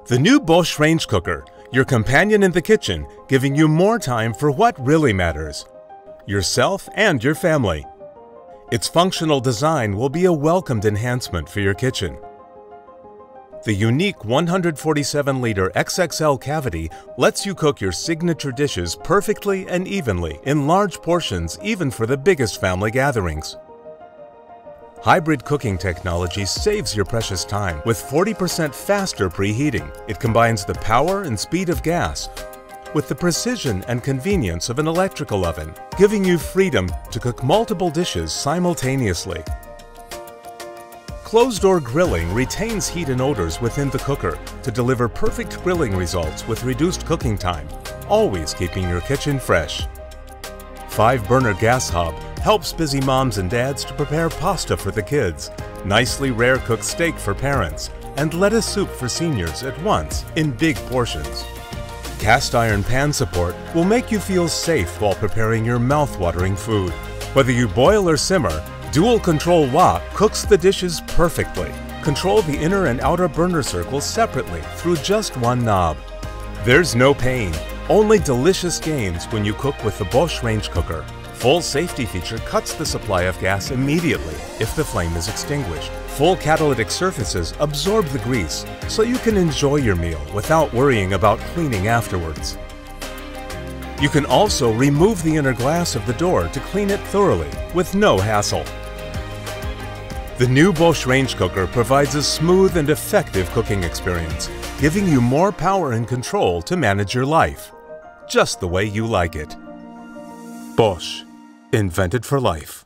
The new Bosch Range Cooker, your companion in the kitchen, giving you more time for what really matters: yourself and your family. Its functional design will be a welcomed enhancement for your kitchen. The unique 147-liter XXL cavity lets you cook your signature dishes perfectly and evenly in large portions, even for the biggest family gatherings. Hybrid cooking technology saves your precious time with 40% faster preheating. It combines the power and speed of gas with the precision and convenience of an electrical oven, giving you freedom to cook multiple dishes simultaneously. Closed-door grilling retains heat and odors within the cooker to deliver perfect grilling results with reduced cooking time, always keeping your kitchen fresh. 5-burner gas hob helps busy moms and dads to prepare pasta for the kids, nicely rare-cooked steak for parents, and lettuce soup for seniors at once in big portions. Cast iron pan support will make you feel safe while preparing your mouth-watering food. Whether you boil or simmer, Dual Control Wok cooks the dishes perfectly. Control the inner and outer burner circles separately through just one knob. There's no pain, only delicious gains when you cook with the Bosch Range Cooker. Full safety feature cuts the supply of gas immediately if the flame is extinguished. Full catalytic surfaces absorb the grease, so you can enjoy your meal without worrying about cleaning afterwards. You can also remove the inner glass of the door to clean it thoroughly with no hassle. The new Bosch Range Cooker provides a smooth and effective cooking experience, giving you more power and control to manage your life, just the way you like it. Bosch, invented for life.